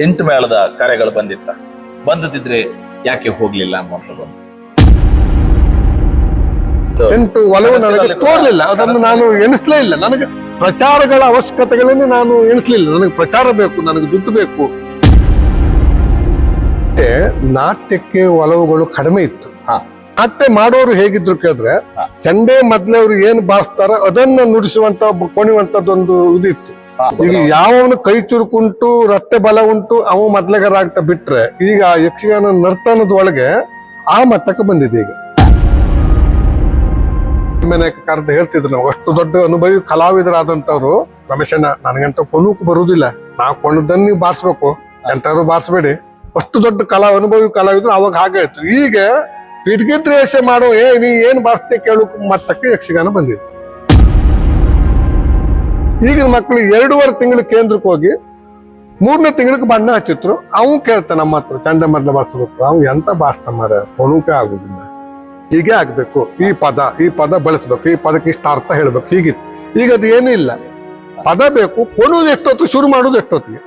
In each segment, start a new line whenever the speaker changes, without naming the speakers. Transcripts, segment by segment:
Tent ಮೇಳದ ಕಾರ್ಯಗಳು ಬಂದಿದ್ರೆ ಯಾಕೆ ಹೋಗ್ಲಿಲ್ಲ ಅನ್ನುವಂಥದ್ದು.
ಟೆಂಟ್ ಒಲವು ನನಗೆ ತೋರ್ಲಿಲ್ಲ, ಅದನ್ನು ನಾನು ಎಣಿಸ್ಲೇ ಇಲ್ಲ. ನನಗೆ ಪ್ರಚಾರಗಳ ಅವಶ್ಯಕತೆಗಳನ್ನು ನಾನು ಎಣಿಸ್ಲಿಲ್ಲ. ನನಗೆ ಪ್ರಚಾರ ಬೇಕು, ನನಗೆ ದುಡ್ಡು ಬೇಕು. ನಾಟ್ಯಕ್ಕೆ ಒಲವುಗಳು ಕಡಿಮೆ ಇತ್ತು. ನಾಟ್ಯ ಮಾಡೋರು ಹೇಗಿದ್ರು ಕೇಳಿದ್ರೆ, ಚಂಡೆ ಮೊದ್ಲೇ ಅವ್ರು ಏನ್ ಬಾರಿಸ್ತಾರ ಅದನ್ನ ನುಡಿಸುವಂತ ಕೊಣಿವಂತದ್ದೊಂದು ಇದಿತ್ತು. ಈಗ ಯಾವನು ಕೈ ಚುರುಕುಂಟು ರಟ್ಟೆ ಬಲ ಉಂಟು ಅವ ಮೊದ್ಲೆಗರಾಗ್ತಾ ಬಿಟ್ರೆ, ಈಗ ಯಕ್ಷಗಾನ ನರ್ತನದೊಳಗೆ ಆ ಮಟ್ಟಕ್ಕೆ ಬಂದಿದೆ. ಈಗ ಕರೆದು ಹೇಳ್ತಿದ್ರು, ನಾವು ಅಷ್ಟು ದೊಡ್ಡ ಅನುಭವಿ ಕಲಾವಿದರಾದಂತವ್ರು, ರಮೇಶಣ್ಣ ನನಗಂತ ಕೊನೂಕು ಬರುವುದಿಲ್ಲ, ನಾವು ಕೊಂಡದನ್ನ ನೀವು ಬಾರಿಸ್ಬೇಕು, ಎಂತಾದ್ರು ಬಾರಿಸ್ಬೇಡಿ, ಅಷ್ಟು ದೊಡ್ಡ ಅನುಭವಿ ಕಲಾವಿದ್ರು ಅವಾಗ ಹಾಗೆ ಹೇಳ್ತು. ಈಗ ಪಿಡ್ಗಿದ್ರೇಷ ಮಾಡೋ ನೀ ಏನ್ ಬಾರಿಸ್ತೆ ಕೇಳು ಮಟ್ಟಕ್ಕೆ ಯಕ್ಷಗಾನ ಬಂದಿದೆ. ಈಗಿನ ಮಕ್ಕಳು 2.5 ತಿಂಗಳು ಕೇಂದ್ರಕ್ಕೆ ಹೋಗಿ 3ನೇ ತಿಂಗಳಿಗೆ ಬಣ್ಣ ಹಚ್ಚಿದ್ರು. ಅವ್ ಕೇಳ್ತಾನೆ ನಮ್ಮ ಹತ್ರ, ಚಂಡೆ ಮೊದ್ಲು ಬಾರಿಸ್ಬೇಕು. ಅವ್ ಎಂತ ಬಾರಿಸ್ತ ಮಾರ, ಕೊಣುಕೆ ಆಗುದಿಲ್ಲ, ಹೀಗೆ ಆಗ್ಬೇಕು, ಈ ಪದ ಬಳಸ್ಬೇಕು, ಈ ಪದಕ್ಕೆ ಇಷ್ಟ ಅರ್ಥ ಹೇಳ್ಬೇಕು, ಹೀಗಿತ್ತು. ಈಗ ಅದು ಏನೂ ಇಲ್ಲ, ಪದ ಬೇಕು, ಕೊಡುವುದು ಎಷ್ಟೊತ್ತು, ಶುರು ಮಾಡುದು ಎಷ್ಟೊತ್ತಿಗೆ,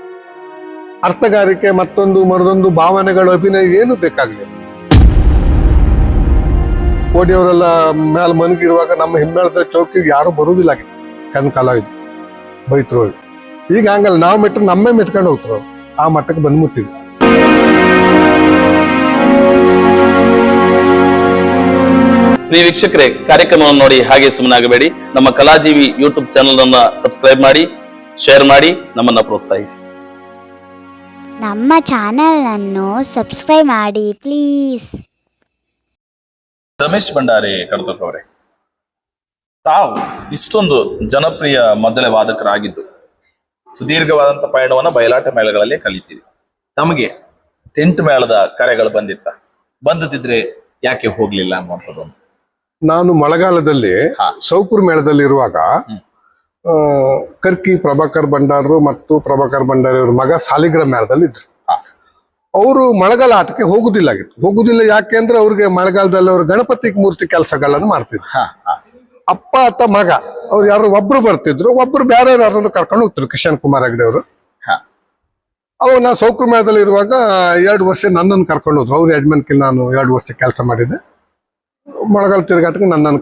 ಅರ್ಥಗಾರಿಕೆ ಮತ್ತೊಂದು ಮರದೊಂದು ಭಾವನೆಗಳು ಅಭಿನಯ ಏನು ಬೇಕಾಗಲಿಲ್ಲ. ಕೋಡಿಯವರೆಲ್ಲ ಮೇಲೆ ಮನಗಿರುವಾಗ ನಮ್ಮ ಹಿಮ್ಮೇಳದ ಚೌಕಿಗೆ ಯಾರು ಬರುವುದಿಲ್ಲ, ಕಲಾವಿದ್ರು ಬೈತ್ರು. ಈಗ ಹಂಗಲ್ಲ, ನಾವು ಮೆಟ್ರು ನಮ್ಮೇ ಮೆಟ್ಕೊಂಡು ಹೋಗ್ತಾರ, ಆ ಮಟ್ಟಕ್ಕೆ ಬಂದ್ಬಿಟ್ಟಿವಿ.
ವೀಕ್ಷಕರೇ, ಕಾರ್ಯಕ್ರಮವನ್ನು ನೋಡಿ ಹಾಗೆ ಸುಮ್ಮನಾಗಬೇಡಿ. ನಮ್ಮ ಕಲಾಜೀವಿ ಯೂಟ್ಯೂಬ್ ಚಾನೆಲ್ ಅನ್ನ ಸಬ್ಸ್ಕ್ರೈಬ್ ಮಾಡಿ, ಶೇರ್ ಮಾಡಿ, ನಮ್ಮನ್ನ ಪ್ರೋತ್ಸಾಹಿಸಿ.
ನಮ್ಮ ಚಾನೆಲ್ ಅನ್ನು ಸಬ್ಸ್ಕ್ರೈಬ್ ಮಾಡಿ ಪ್ಲೀಸ್.
ರಮೇಶ್ ಭಂಡಾರಿ ಕಡತೋಕ್ ಅವರೇ, ತಾವು ಇಷ್ಟೊಂದು ಜನಪ್ರಿಯ ಮದ್ದಳೆ ವಾದಕರಾಗಿದ್ದು ಸುದೀರ್ಘವಾದಂತ ಪಯಣವನ್ನ ಬಯಲಾಟ ಮೇಳಗಳಲ್ಲಿ ಕಲಿತೀರಿ. ತಮಗೆ ಟೆಂಟ್ ಮೇಳದ ಕಾರ್ಯಗಳು ಬಂದಿದ್ರೆ ಯಾಕೆ ಹೋಗ್ಲಿಲ್ಲ ಅನ್ನುವಂಥದ್ದು.
ನಾನು ಮಳೆಗಾಲದಲ್ಲಿ ಸೌಕೂರ್ ಮೇಳದಲ್ಲಿ ಇರುವಾಗ ಕರ್ಕಿ ಪ್ರಭಾಕರ್ ಭಂಡಾರರು ಮತ್ತು ಪ್ರಭಾಕರ್ ಭಂಡಾರಿ ಅವ್ರ ಮಗ ಸಾಲಿಗ್ರಾಮ ಮೇಳದಲ್ಲಿ ಇದ್ರು. ಅವರು ಮಳೆಗಾಲ ಆಟಕ್ಕೆ ಹೋಗುದಿಲ್ಲ. ಯಾಕೆ ಅಂದ್ರೆ ಅವ್ರಿಗೆ ಮಳೆಗಾಲದಲ್ಲಿ ಅವ್ರು ಗಣಪತಿ ಮೂರ್ತಿ ಕೆಲಸಗಳನ್ನು ಮಾಡ್ತಿದ್ರು. ಅಪ್ಪ ಅತ್ತ ಮಗ ಅವ್ರು ಯಾರು ಒಬ್ರು ಬರ್ತಿದ್ರು, ಒಬ್ರು ಬೇರೆ ಯಾರನ್ನು ಕರ್ಕೊಂಡು ಹೋಗ್ತಿದ್ರು. ಕಿಶನ್ ಕುಮಾರ್ ಹೆಗ್ಡೆ ಅವರು ನಾ ಸೌಕೂರ್ ಮೇಳದಲ್ಲಿ ಇರುವಾಗ 2 ವರ್ಷ ನನ್ನನ್ನು ಕರ್ಕೊಂಡು ಹೋದ್ರು. ಅವ್ರು ಯಜಮಾನ್ಕಿಲ್ ನಾನು 2 ವರ್ಷ ಕೆಲಸ ಮಾಡಿದ್ದೆ. ಮಳೆಗಾಲ ತಿರುಗಾಟಕ್ಕೆ ನನ್ನನ್ನು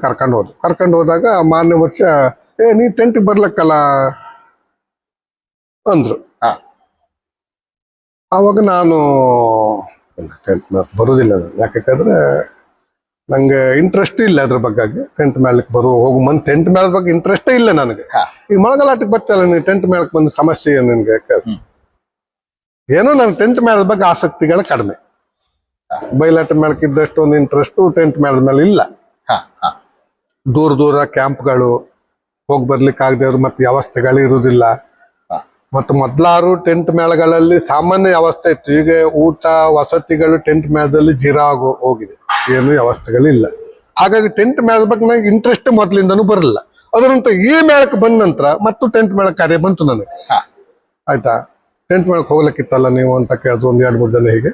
ಕರ್ಕೊಂಡು ಹೋದಾಗ ಮಾರನೇ ವರ್ಷ ನೀ ಟೆಂಟ್ಗೆ ಬರ್ಲಕ್ಕಲ್ಲ ಅಂದ್ರು. ಆವಾಗ ನಾನು ಟೆಂಟ್ ಬರುದಿಲ್ಲ, ಯಾಕಂದ್ರೆ ನಂಗೆ ಇಂಟ್ರೆಸ್ಟ್ ಇಲ್ಲ ಅದ್ರ ಬಗ್ಗೆ. ಟೆಂಟ್ ಮೇಳಕ್ಕೆ ಹೋಗು ಟೆಂಟ್ ಮೇಳದ ಬಗ್ಗೆ ಇಂಟ್ರೆಸ್ಟೇ ಇಲ್ಲ ನನಗೆ. ಈ ಮಳೆಗಾಲಾಟಕ್ಕೆ ಬರ್ತಲ್ಲ, ನೀ ಟೆಂಟ್ ಮೇಳಕ್ಕೆ ಬಂದ ಸಮಸ್ಯೆ ಏನು ನಿನ್ಗೆ? ಏನೋ ನನ್ ಟೆಂಟ್ ಮೇಳದ ಬಗ್ಗೆ ಆಸಕ್ತಿಗಳು ಕಡಿಮೆ. ಬಯಲಾಟ ಮೇಳಕ್ಕೆ ಇದ್ದಷ್ಟು ಒಂದು ಇಂಟ್ರೆಸ್ಟ್ ಟೆಂಟ್ ಮೇಳದ ಮೇಲೆ ಇಲ್ಲ. ದೂರ ಕ್ಯಾಂಪ್ಗಳು ಹೋಗಿ ಬರ್ಲಿಕ್ಕೆ ಆಗದವ್ರು ಮತ್ತೆ ವ್ಯವಸ್ಥೆಗಳು ಇರುವುದಿಲ್ಲ. ಮತ್ತು ಮೊದ್ಲಾರು ಟೆಂಟ್ ಮೇಳಗಳಲ್ಲಿ ಸಾಮಾನ್ಯ ವ್ಯವಸ್ಥೆ ಇತ್ತು. ಈಗ ಊಟ ವಸತಿಗಳು ಟೆಂಟ್ ಮೇಳದಲ್ಲಿ ಜೀರಾ ಹೋಗಿದೆ, ಏನು ವ್ಯವಸ್ಥೆಗಳಿಲ್ಲ. ಹಾಗಾಗಿ ಟೆಂಟ್ ಮೇಳದ ಬಗ್ಗೆ ನನಗೆ ಇಂಟ್ರೆಸ್ಟ್ ಮೊದ್ಲಿಂದನೂ ಬರಲಿಲ್ಲ. ಅದರಂತ ಈ ಮೇಳಕ್ಕೆ ಬಂದ ನಂತರ ಮತ್ತು ಟೆಂಟ್ ಮೇಳ ಕಾರ್ಯ ಬಂತು ನನಗೆ. ಆಯ್ತಾ, ಟೆಂಟ್ ಮೇಳಕ್ಕೆ ಹೋಗ್ಲಿಕ್ಕಿತ್ತಲ್ಲ ನೀವು ಅಂತ ಕೇಳಿದ್ರು 1-2-3 ಜನ. ಹೀಗೆ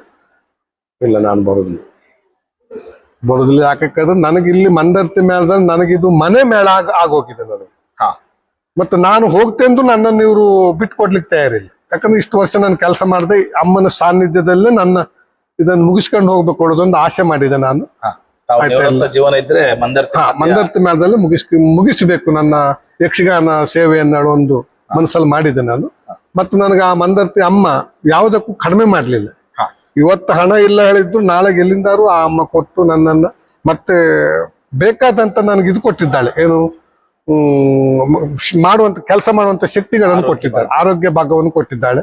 ಇಲ್ಲ, ನಾನು ಬರುದಿಲ್ಲ. ಯಾಕಂದ್ರೆ ನನಗೆ ಇಲ್ಲಿ ಮಂದರ್ತಿ ಮೇಳದಲ್ಲಿ ನನಗಿದು ಮನೆ ಮೇಳ ಆಗೋಗಿದೆ ನನಗೆ. ಮತ್ತೆ ನಾನು ಹೋಗ್ತೇಂದು ನನ್ನನ್ನು ಇವರು ಬಿಟ್ಕೊಡ್ಲಿಕ್ಕೆ ತಯಾರಿಲ್ಲ. ಯಾಕಂದ್ರೆ ಇಷ್ಟು ವರ್ಷ ನಾನು ಕೆಲಸ ಮಾಡಿದೆ, ಅಮ್ಮನ ಸಾನ್ನಿಧ್ಯದಲ್ಲೇ ನನ್ನ ಇದನ್ನು ಮುಗಿಸ್ಕೊಂಡು ಹೋಗ್ಬೇಕು ಅನ್ನೋದೊಂದು ಆಸೆ ಮಾಡಿದೆ ನಾನು.
ಜೀವನ ಇದ್ರೆ
ಮಂದರ್ತಿ ಮೇಳದಲ್ಲಿ ಮುಗಿಸಬೇಕು ನನ್ನ ಯಕ್ಷಗಾನ ಸೇವೆಯನ್ನ ಒಂದು ಮನಸ್ಸಲ್ಲಿ ಮಾಡಿದೆ ನಾನು. ಮತ್ತೆ ನನಗೆ ಆ ಮಂದರ್ತಿ ಅಮ್ಮ ಯಾವುದಕ್ಕೂ ಕಡಿಮೆ ಮಾಡ್ಲಿಲ್ಲ. ಇವತ್ತು ಹಣ ಇಲ್ಲ ಹೇಳಿದ್ರು ನಾಳೆ ಎಲ್ಲಿಂದಾರು ಆ ಅಮ್ಮ ಕೊಟ್ಟು ನನ್ನನ್ನ ಮತ್ತೆ ಬೇಕಾದಂತ ನನಗೆ ಇದು ಕೊಟ್ಟಿದ್ದಾಳೆ, ಏನು ಕೆಲಸ ಮಾಡುವಂತ ಶಕ್ತಿಗಳನ್ನು ಕೊಟ್ಟಿದ್ದಾಳೆ, ಆರೋಗ್ಯ ಭಾಗವನ್ನು ಕೊಟ್ಟಿದ್ದಾಳೆ.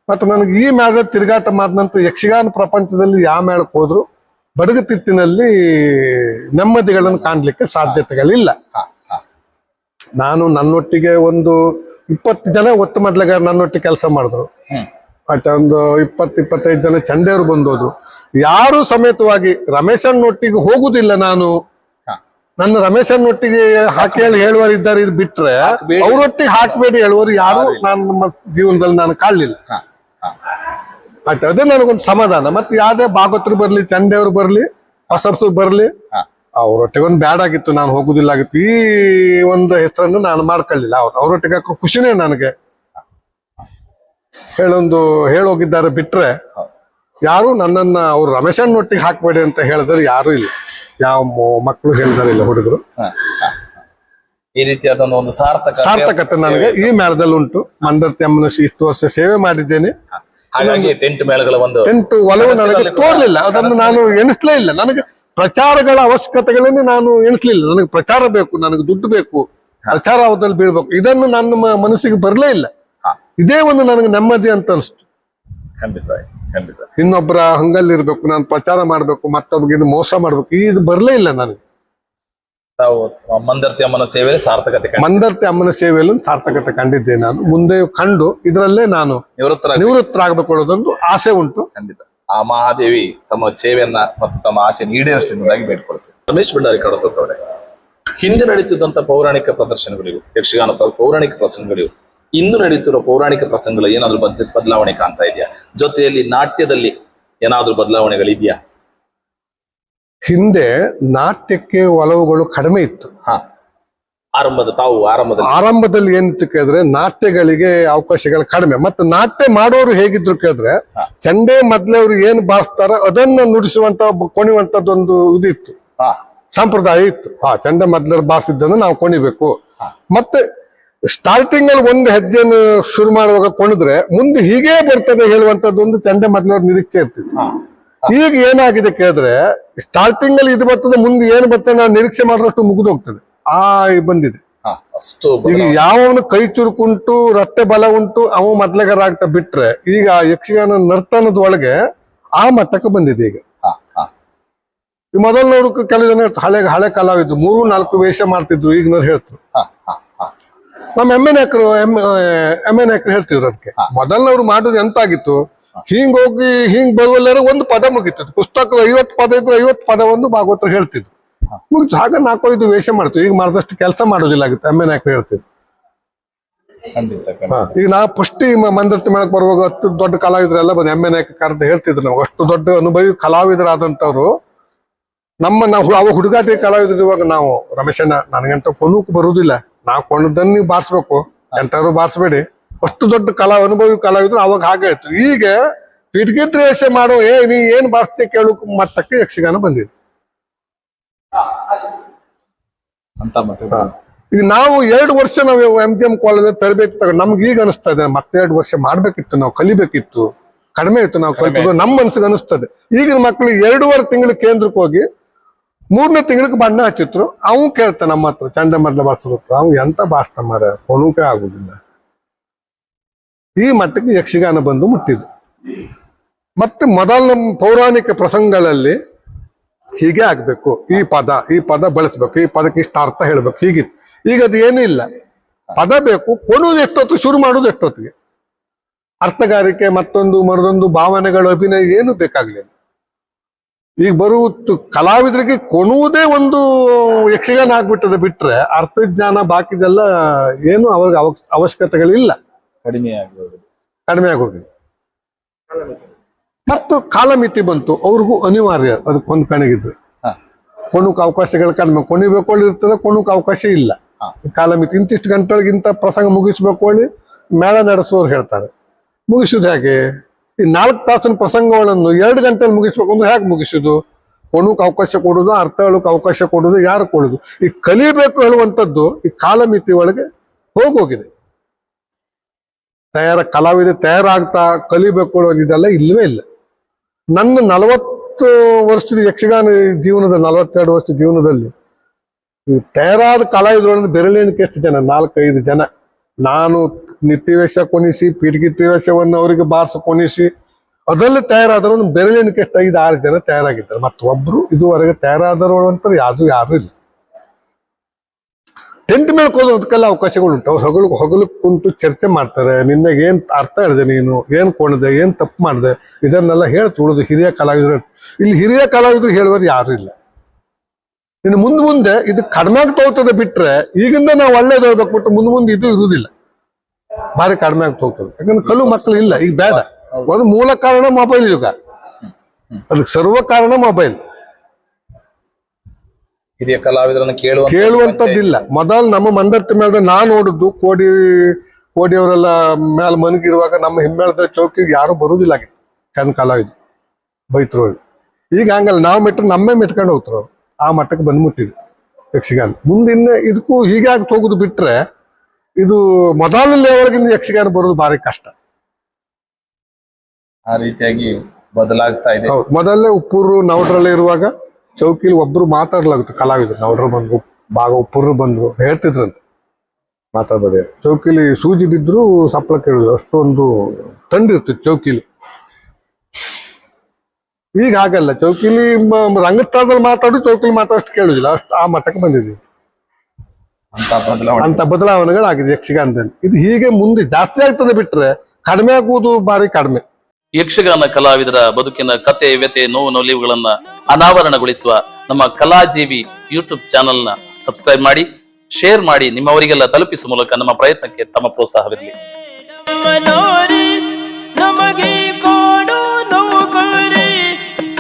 ಮತ್ತೆ ನನಗೆ ಈ ಮೇಳದ ತಿರುಗಾಟ ಮಾಡಿದಂತ ಯಕ್ಷಗಾನ ಪ್ರಪಂಚದಲ್ಲಿ ಯಾವ ಮೇಳಕ್ಕೆ ಹೋದ್ರು ಬಡಗುತಿಟ್ಟಿನಲ್ಲಿ ನೆಮ್ಮದಿಗಳನ್ನು ಕಾಣ್ಲಿಕ್ಕೆ ಸಾಧ್ಯತೆಗಳಿಲ್ಲ. ನಾನು ನನ್ನೊಟ್ಟಿಗೆ ಒಂದು 20 ಜನ ಒತ್ತು ಮೊದ್ಲಿಗಾರ ನನ್ನೊಟ್ಟಿಗೆ ಕೆಲಸ ಮಾಡಿದ್ರು. ಮತ್ತೆ ಒಂದು 20-25 ಜನ ಚಂಡೆಯವರು ಬಂದೋದ್ರು. ಯಾರು ಸಮೇತವಾಗಿ ರಮೇಶನ್ನೊಟ್ಟಿಗೆ ಹೋಗುದಿಲ್ಲ ನಾನು. ನನ್ನ ರಮೇಶನ್ನೊಟ್ಟಿಗೆ ಹಾಕಿ ಹೇಳುವರು ಇದ್ದಾರೆ, ಇದು ಬಿಟ್ರೆ ಅವರೊಟ್ಟಿಗೆ ಹಾಕಬೇಡಿ ಹೇಳುವರು ಯಾರು ನಾನು ನಮ್ಮ ಜೀವನದಲ್ಲಿ ನಾನು ಕಾಣಲಿಲ್ಲ. ಮತ್ತೆ ಅದೇ ನನಗೊಂದು ಸಮಾಧಾನ. ಮತ್ತೆ ಯಾವ್ದೇ ಭಾಗವತರು ಬರ್ಲಿ, ಚಂಡೆಯವರು ಬರ್ಲಿ, ಹೊಸಬ್ಸರು ಬರ್ಲಿ, ಅವರೊಟ್ಟಿಗೆ ಒಂದು ಬ್ಯಾಡ್ ಆಗಿತ್ತು, ನಾನು ಹೋಗುದಿಲ್ಲ ಆಗಿತ್ತು. ಈ ಒಂದು ಹೆಸರನ್ನು ನಾನು ಮಾಡ್ಕೊಳ್ಳಿಲ್ಲ. ಅವ್ರೊಟ್ಟಿಗೆ ಖುಷಿನೇ ನನಗೆ. ಹೇಳೋಗಿದ್ದಾರೆ ಬಿಟ್ರೆ ಯಾರು ನನ್ನನ್ನ ಅವ್ರು ರಮೇಶಣ್ಣೊಟ್ಟಿಗೆ ಹಾಕ್ಬೇಡಿ ಅಂತ ಹೇಳಿದ್ರೆ ಯಾರು ಇಲ್ಲ. ಯಾವ ಮಕ್ಕಳು ಹೇಳಿದಾರೆ ಇಲ್ಲ ಹುಡುಗರು.
ಈ ರೀತಿಯಾದ ಒಂದು
ಸಾರ್ಥಕತೆ ನನಗೆ ಈ ಮೇಳದಲ್ಲಿ ಉಂಟು. ಮಂದರ್ತಿ ಅಮ್ಮನ ಇಷ್ಟು ವರ್ಷ ಸೇವೆ ಮಾಡಿದ್ದೇನೆ.
ಹಾಗಾಗಿ ಟೆಂಟ್ ಮೇಳಗಳ ಒಂದು
ಒಲವು ನನಗೆ ತೋರ್ಲಿಲ್ಲ, ಅದನ್ನು ನಾನು ಎಣಿಸ್ಲೇ ಇಲ್ಲ. ನನಗೆ ಪ್ರಚಾರಗಳ ಅವಶ್ಯಕತೆಗಳನ್ನೇ ನಾನು ಎಣಿಸ್ಲಿಲ್ಲ. ನನಗೆ ಪ್ರಚಾರ ಬೇಕು, ನನಗೆ ದುಡ್ಡು ಬೇಕು, ಪ್ರಚಾರ ಅವದಲ್ಲಿ ಬೀಳ್ಬೇಕು, ಇದನ್ನು ನನ್ನ ಮನಸ್ಸಿಗೆ ಬರಲೇ ಇಲ್ಲ. ಇದೇ ಒಂದು ನನಗೆ ನೆಮ್ಮದಿ ಅಂತ ಅನಿಸ್ತು.
ಖಂಡಿತ ಖಂಡಿತ.
ಇನ್ನೊಬ್ಬರ ಹಂಗಲ್ಲಿರ್ಬೇಕು, ನಾನು ಪ್ರಚಾರ ಮಾಡ್ಬೇಕು, ಮತ್ತೊಬ್ಬರಿಗೆ ಇದು ಮೋಸ ಮಾಡ್ಬೇಕು, ಇದು ಬರಲೇ ಇಲ್ಲ ನನಗೆ.
ತಾವು ಮಂದರ್ತಿ ಅಮ್ಮನ ಸೇವೆಯಲ್ಲಿ ಸಾರ್ಥಕತೆ
ಮಂದರ್ತಿ ಅಮ್ಮನ ಸೇವೆಯಲ್ಲೂ ಸಾರ್ಥಕತೆ ಕಂಡಿದ್ದೆ. ನಾನು ಮುಂದೆ ಕಂಡು ಇದರಲ್ಲೇ ನಾನು ನಿವೃತ್ತರಾಗಬೇಕು ಅನ್ನೋದೊಂದು ಆಸೆ ಉಂಟು.
ಖಂಡಿತ ಆ ಮಹಾದೇವಿ ತಮ್ಮ ಸೇವೆಯನ್ನ ಮತ್ತು ತಮ್ಮ ಆಸೆ ಈಡೇರಿಸಲಿದ್ದಾಗಿ ಬೇಡ್ಕೊಳ್ತೇವೆ. ರಮೇಶ್ ಭಂಡಾರಿ ಕಡತೋಟವರೇ, ಹಿಂದೆ ನಡೀತಿದ್ದಂತ ಪೌರಾಣಿಕ ಪ್ರದರ್ಶನಗಳಿಗೂ ಯಕ್ಷಗಾನ ಪೌರಾಣಿಕ ಪ್ರಸಂಗಗಳಿಗೂ ಇಂದು ನಡೀತಿರೋ ಪೌರಾಣಿಕ ಪ್ರಸಂಗಗಳು ಏನಾದ್ರು ಬದಲಾವಣೆ ಕಾಣ್ತಾ ಇದೆಯಾ? ಜೊತೆಯಲ್ಲಿ ನಾಟ್ಯದಲ್ಲಿ ಏನಾದ್ರೂ ಬದಲಾವಣೆಗಳಿದೆಯಾ?
ಹಿಂದೆ ನಾಟ್ಯಕ್ಕೆ ಒಲವುಗಳು ಕಡಿಮೆ ಇತ್ತು. ಆರಂಭದಲ್ಲಿ ಏನಿತ್ತು ಕೇಳಿದ್ರೆ ನಾಟ್ಯಗಳಿಗೆ ಅವಕಾಶಗಳು ಕಡಿಮೆ. ಮತ್ತೆ ನಾಟ್ಯ ಮಾಡೋರು ಹೇಗಿದ್ರು ಕೇಳಿದ್ರೆ ಚಂಡೆ ಮೊದ್ಲೇ ಅವ್ರು ಏನ್ ಬಾರಿಸ್ತಾರ ಅದನ್ನ ನುಡಿಸುವಂತ ಕೊಣಿವಂತದ್ದೊಂದು ಇದಿತ್ತು, ಸಂಪ್ರದಾಯ ಇತ್ತು. ಚಂಡೆ ಮೊದ್ಲರು ಬಾರಿಸಿದ್ದನ್ನು ನಾವು ಕೊಣಿಬೇಕು. ಮತ್ತೆ ಸ್ಟಾರ್ಟಿಂಗ್ ಅಲ್ಲಿ ಒಂದು ಹೆಜ್ಜೆಯನ್ನು ಶುರು ಮಾಡುವಾಗ ಕೊಣಿದ್ರೆ ಮುಂದೆ ಹೀಗೇ ಬರ್ತದೆ ಹೇಳುವಂತದ್ದೊಂದು ಚಂಡೆ ಮೊದ್ಲವ್ರ ನಿರೀಕ್ಷೆ ಇರ್ತಿತ್ತು. ಈಗ ಏನಾಗಿದೆ ಕೇಳಿದ್ರೆ ಸ್ಟಾರ್ಟಿಂಗ್ ಅಲ್ಲಿ ಇದು ಬರ್ತದೆ, ಮುಂದೆ ಏನು ಬರ್ತದೆ ನಾವು ನಿರೀಕ್ಷೆ ಮಾಡೋಷ್ಟು ಮುಗಿದು ಹೋಗ್ತದೆ. ಬಂದಿದೆ ಈಗ. ಯಾವನು ಕೈ ಚುರುಕುಂಟು ರಟ್ಟೆ ಬಲ ಉಂಟು ಅವ ಮೊದ್ಲೆಗಾರ ಆಗ್ತಾ ಬಿಟ್ರೆ ಈಗ ಯಕ್ಷಗಾನ ನರ್ತನದ ಒಳಗೆ ಆ ಮಟ್ಟಕ್ಕೆ ಬಂದಿದೆ. ಈಗ ಮೊದಲನವ್ರು ಕೆಲವು ಜನ ಹಳೆ ಕಲಾವಿದ್ರು 3-4 ವೇಷ ಮಾಡ್ತಿದ್ರು. ಈಗಿನವ್ರು ಹೇಳ್ತರು, ನಮ್ಮ ಎಮ್ ಎನ್ ನಾಯಕರು ಹೇಳ್ತಿದ್ರು ಅದಕ್ಕೆ. ಮೊದಲನವ್ರು ಮಾಡೋದು ಎಂತಾಗಿತ್ತು, ಹೋಗಿ ಬರುವಲ್ಲಾರ ಒಂದು ಪದ ಮುಗಿತದೆ. ಪುಸ್ತಕದ 50 ಪದ ಇದ್ರೆ 50 ಪದವನ್ನು ಭಾಗವತರು ಹೇಳ್ತಿದ್ರು. ಮುಗಿತು. ಹಾಗ 4-5 ವೇಷ ಮಾಡ್ತೀವಿ. ಈಗ ಮಾಡಿದಷ್ಟು ಕೆಲಸ ಮಾಡೋದಿಲ್ಲ ಆಗುತ್ತೆ. ಎಮ್ ಎನ್ ನಾಯಕರು ಹೇಳ್ತಿದ್ರು. ಈಗ ನಾ ಫಸ್ಟ್ ಮಂದರ್ತಿ ಮೇಳಕ್ ಬರುವಾಗ 10 ದೊಡ್ಡ ಕಲಾವಿದರೆಲ್ಲ ಬಂದು ಎಮ್ ಎನ್ ನಾಯಕ ಕರೆದು ಹೇಳ್ತಿದ್ರು. ನಾವು ಅಷ್ಟು ದೊಡ್ಡ ಅನುಭವಿ ಕಲಾವಿದರಾದಂತವ್ರು ನಾವು ಅವ ಹುಡುಗಾಟಿ ಕಲಾವಿದ್ರು. ಇವಾಗ ನಾವು ರಮೇಶಣ್ಣ ನನಗಂತ ಕೊಣುಕು ಬರುವುದಿಲ್ಲ, ನಾವು ಕೊಂಡದನ್ನ ನೀವು ಬಾರಿಸ್ಬೇಕು, ಎಂತಾದ್ರು ಬಾರಿಸ್ಬೇಡಿ, ಅಷ್ಟು ದೊಡ್ಡ ಅನುಭವಿ ಕಲಾವಿದ್ರು ಅವಾಗ ಹಾಗೆ ಹೇಳ್ತು. ಈಗ ಪಿಡ್ಗಿದ್ರೆ ವೇಷ ಮಾಡೋ ನೀ ಏನ್ ಬಾರಿಸ್ತೆ ಕೇಳು ಮಟ್ಟಕ್ಕೆ ಯಕ್ಷಗಾನ ಬಂದಿದೆ. ಈಗ ನಾವು 2 ವರ್ಷ ನಾವು MGM ಕಾಲೇಜ್ ತರಬೇತಿ ತಗೊಂಡು ನಮ್ಗೆ ಈಗ ಅನಿಸ್ತಾ ಇದೆ ಮತ್ತೆ 2 ವರ್ಷ ಮಾಡ್ಬೇಕಿತ್ತು, ನಾವು ಕಲಿಬೇಕಿತ್ತು, ಕಡಿಮೆ ಇತ್ತು ನಾವು ಕಲಿತದ್ದು ನಮ್ಮ ಮನ್ಸಿಗೆ ಅನಿಸ್ತದೆ. ಈಗಿನ ಮಕ್ಳು 2.5 ತಿಂಗಳು ಕೇಂದ್ರಕ್ಕೆ ಹೋಗಿ 3ನೇ ತಿಂಗಳಿಗೆ ಬಣ್ಣ ಹಚ್ಚಿದ್ರು. ಅವು ಕೇಳ್ತಾನೆ ನಮ್ಮ ಹತ್ರ ಚಂಡ ಮೊದ್ಲ ಬಾರಿಸ್ಬೇಕು, ಅವು ಎಂತ ಬಾರಿಸ್ತ ಮಾರ ಕೊಣುಕೆ ಆಗುದಿಲ್ಲ. ಈ ಮಟ್ಟಕ್ಕೆ ಯಕ್ಷಗಾನ ಬಂದು ಮುಟ್ಟಿದ್ದು. ಮತ್ತೆ ಮೊದಲ ಪೌರಾಣಿಕ ಪ್ರಸಂಗಗಳಲ್ಲಿ ಹೀಗೆ ಆಗ್ಬೇಕು, ಈ ಪದ ಬಳಸ್ಬೇಕು, ಈ ಪದಕ್ಕೆ ಇಷ್ಟ ಅರ್ಥ ಹೇಳ್ಬೇಕು, ಹೀಗಿತ್ತು. ಈಗ ಅದು ಏನೂ ಇಲ್ಲ. ಪದ ಬೇಕು, ಕೊಡುವುದು ಎಷ್ಟೊತ್ತು, ಶುರು ಮಾಡುವುದು ಎಷ್ಟೊತ್ತಿಗೆ, ಅರ್ಥಗಾರಿಕೆ ಮತ್ತೊಂದು ಮರದೊಂದು ಭಾವನೆಗಳು ಅಭಿನಯ ಏನು ಬೇಕಾಗ್ಲಿಲ್ಲ. ಈಗ ಬರುವುದು ಕಲಾವಿದರಿಗೆ ಕೊಣುವುದೇ ಒಂದು ಯಕ್ಷಗಾನ ಆಗ್ಬಿಟ್ಟದೆ ಬಿಟ್ರೆ ಅರ್ಥಜ್ಞಾನ ಬಾಕಿದೆಲ್ಲ ಏನು ಅವ್ರಿಗೆ ಅವಶ್ಯಕತೆಗಳಿಲ್ಲ, ಕಡಿಮೆ ಆಗೋಗಿದೆ. ಮತ್ತು ಕಾಲಮಿತಿ ಬಂತು, ಅವ್ರಿಗೂ ಅನಿವಾರ್ಯ ಅದಕ್ಕೆ ಹೊಂದ್ಕಣಿಗಿದ್ರು. ಕೊಣುಕ ಅವಕಾಶಗಳು ಕಡಿಮೆ, ಕೊಣಿಬೇಕು ಇರ್ತದೆ, ಕೊಣುಕ ಅವಕಾಶ ಇಲ್ಲ. ಕಾಲಮಿತಿ ಇಂತಿಷ್ಟು ಗಂಟೆಗಿಂತ ಪ್ರಸಂಗ ಮುಗಿಸ್ಬೇಕು ಹೇಳಿ ಮೇಳ ನಡೆಸೋರು ಹೇಳ್ತಾರೆ. ಮುಗಿಸುದು ಹೇಗೆ? ಈ 4 ತಾಸಿನ ಪ್ರಸಂಗಗಳನ್ನು 2 ಗಂಟೆಯಲ್ಲಿ ಮುಗಿಸ್ಬೇಕು ಅಂದ್ರೆ ಹೇಗೆ ಮುಗಿಸುದು? ಕೊಣುಕ ಅವಕಾಶ ಕೊಡುದು, ಅರ್ಥ ಹೇಳೋಕೆ ಅವಕಾಶ ಕೊಡುದು, ಯಾರು ಕೊಡುದು? ಈ ಕಲಿಬೇಕು ಹೇಳುವಂಥದ್ದು ಈ ಕಾಲಮಿತಿ ಒಳಗೆ ಹೋಗೋಗಿದೆ. ಕಲಾವಿದ ತಯಾರಾಗ್ತಾ ಕಲಿಬೇಕು ಇದೆಲ್ಲ ಇಲ್ಲವೇ ಇಲ್ಲ. ನನ್ನ 40 ವರ್ಷದ ಯಕ್ಷಗಾನ ಜೀವನದಲ್ಲಿ 42 ವರ್ಷದ ಜೀವನದಲ್ಲಿ ತಯಾರಾದ ಕಲಾವಿದರೊಳಗೆ ಬೆರಳೆಣಿಕೆ ಎಷ್ಟು ಜನ? 4-5 ಜನ. ನಾನು ನಿತ್ಯವೇಷ ಕೊಣಿಸಿ ಪಿರ್ಗಿತ್ತಿ ವೇಷವನ್ನು ಅವರಿಗೆ ಬಾರಿಸಿ ಕೊಣಿಸಿ ಅದರಲ್ಲಿ ತಯಾರಾದ್ರು ಬೆರಳೆಣಿಕೆ ಎಷ್ಟು? 5-6 ಜನ ತಯಾರಾಗಿದ್ದಾರೆ. ಮತ್ತೊಬ್ರು ಇದುವರೆಗೆ ತಯಾರಾದವರು ಅಂತ ಯಾರು ಇಲ್ಲ. ಟೆಂಟ್ ಮೇಲೆ ಹೋಗೋದಕ್ಕೆಲ್ಲ ಅವಕಾಶಗಳು ಉಂಟು. ಅವ್ರು ಹೊಗಲು ಕುಂತು ಚರ್ಚೆ ಮಾಡ್ತಾರೆ. ನಿನ್ನೆಗೆ ಏನ್ ಅರ್ಥ ಹೇಳಿದೆ, ನೀನು ಏನ್ ಕೊಂಡಿದೆ, ಏನ್ ತಪ್ಪು ಮಾಡಿದೆ, ಇದನ್ನೆಲ್ಲ ಹೇಳಿ ತುಳಿದು ಹಿರಿಯ ಕಲಾವಿದರು. ಇಲ್ಲಿ ಹಿರಿಯ ಕಲಾವಿದರು ಹೇಳುವರು ಯಾರು ಇಲ್ಲ. ಇನ್ನು ಮುಂದೆ ಇದು ಕಡಿಮೆ ಆಗ್ತಾ ಹೋಗ್ತದೆ ಬಿಟ್ರೆ ಈಗಿಂದ ನಾವು ಒಳ್ಳೇದು ಹೇಳ್ಬೇಕು ಬಿಟ್ಟು ಮುಂದೆ ಇದು ಇರುವುದಿಲ್ಲ, ಭಾರಿ ಕಡಿಮೆ ಆಗ್ತಾ ಹೋಗ್ತದೆ. ಯಾಕಂದ್ರೆ ಕಲು ಮಕ್ಕಳು ಇಲ್ಲ ಈಗ, ಬೇಡ. ಒಂದು ಮೂಲ ಕಾರಣ ಮೊಬೈಲ್ ಯುಗ, ಅದಕ್ಕೆ ಸರ್ವ ಕಾರಣ ಮೊಬೈಲ್.
ಹಿರಿಯ ಕಲಾವಿದರನ್ನು ಕೇಳುವಂತದ್ದಿಲ್ಲ.
ಮೊದಲು ನಮ್ಮ ಮಂದರ್ತಿ ಮೇಲೆ ನಾ ನೋಡುದು ಕೋಡಿಯವರೆಲ್ಲ ಮೇಲೆ ಮನಗಿರುವಾಗ ನಮ್ಮ ಹಿಮ್ಮೇಳದ ಚೌಕಿಗೆ ಯಾರು ಬರುವುದಿಲ್ಲ ಆಗಿತ್ತು ಕೆನ್ ಕಲಾವಿದ್ರು ಬೈತ್ರು. ಈಗ ಹಂಗಲ್ಲ, ನಾವು ಮೆಟ್ರು ನಮ್ಮೇ ಮೆಟ್ಕೊಂಡು ಹೋಗ್ತಾರೆ ಅವ್ರು. ಆ ಮಟ್ಟಕ್ಕೆ ಬಂದ್ಬಿಟ್ಟಿದೆ ಯಕ್ಷಗಾನ. ಮುಂದಿನ ಇದಕ್ಕೂ ಹೀಗಾಗಿ ಹೋಗುದು ಬಿಟ್ರೆ ಇದು ಮೊದಲ ಲೆವೆಲ್ಗಿಂದ ಯಕ್ಷಗಾನ ಬರೋದು ಭಾರಿ ಕಷ್ಟ.
ಆ ರೀತಿಯಾಗಿ ಬದಲಾಗ್ತಾ ಇದೆ.
ಹೌದು, ಮೊದಲೇ ಉಪ್ಪೂರು ನವಡ್ರಲ್ಲಿ ಇರುವಾಗ ಚೌಕಿಲಿ ಒಬ್ರು ಮಾತಾಡ್ಲಾಗುತ್ತೆ ಕಲಾವಿದ್ರು. ನವಡ್ರು ಬಂದ್ರು, ಉಪ್ಪೂರು ಬಂದ್ರು, ಹೇಳ್ತಿದ್ರಂತೆ ಮಾತಾಡ್ಬೇಡಿ. ಚೌಕಿಲಿ ಸೂಜಿ ಬಿದ್ರು ಸಪ್ಪಳ ಕೇಳಿದ್ರು, ಅಷ್ಟೊಂದು ತಂಡಿರ್ತಿತ್ತು ಚೌಕಿಲಿ. ಈಗ ಹಾಗಲ್ಲ, ಚೌಕಿಲಿ ರಂಗಸ್ಥಳದಲ್ಲಿ ಮಾತಾಡು, ಚೌಕಿಲಿ ಮಾತಾಡೋಷ್ಟು ಕೇಳುದಿಲ್ಲ, ಅಷ್ಟು ಆ ಮಟ್ಟಕ್ಕೆ ಬಂದಿದ್ದೀವಿ. ಅಂತ ಬದಲಾವಣೆಗಳಾಗಿದೆ ಯಕ್ಷಗಾನದಲ್ಲಿ. ಇದು ಹೀಗೆ ಮುಂದೆ ಜಾಸ್ತಿ ಆಗ್ತದೆ ಬಿಟ್ರೆ ಕಡಿಮೆ ಆಗುವುದು ಭಾರಿ ಕಡಿಮೆ.
ಯಕ್ಷಗಾನ ಕಲಾವಿದರ ಬದುಕಿನ ಕತೆ, ವ್ಯತೆ, ನೋವು ನಲಿವುಗಳನ್ನ ಅನಾವರಣಗೊಳಿಸುವ ನಮ್ಮ ಕಲಾಜೀವಿ ಯೂಟ್ಯೂಬ್ ಚಾನೆಲ್ ನ ಸಬ್ಸ್ಕ್ರೈಬ್ ಮಾಡಿ, ಶೇರ್ ಮಾಡಿ, ನಿಮ್ಮವರಿಗೆಲ್ಲ ತಲುಪಿಸುವ ಮೂಲಕ ನಮ್ಮ ಪ್ರಯತ್ನಕ್ಕೆ ತಮ್ಮ ಪ್ರೋತ್ಸಾಹವಿರಲಿ.
ನಮಗೆ ಕೊಡು ನೌಕರಿ,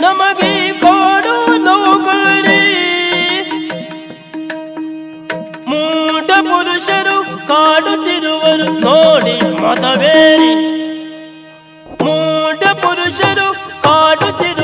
ನಮಗೆ ಕೊಡು ನೌಕರಿ. ಮೂಢ ಪುರುಷರು ಕಾಡುತ್ತಿರುವರು ನೋಡಿ ಮತವೇರಿ, ಮೂಢ ಪುರುಷರು ಕಾಡುತ್ತಿರು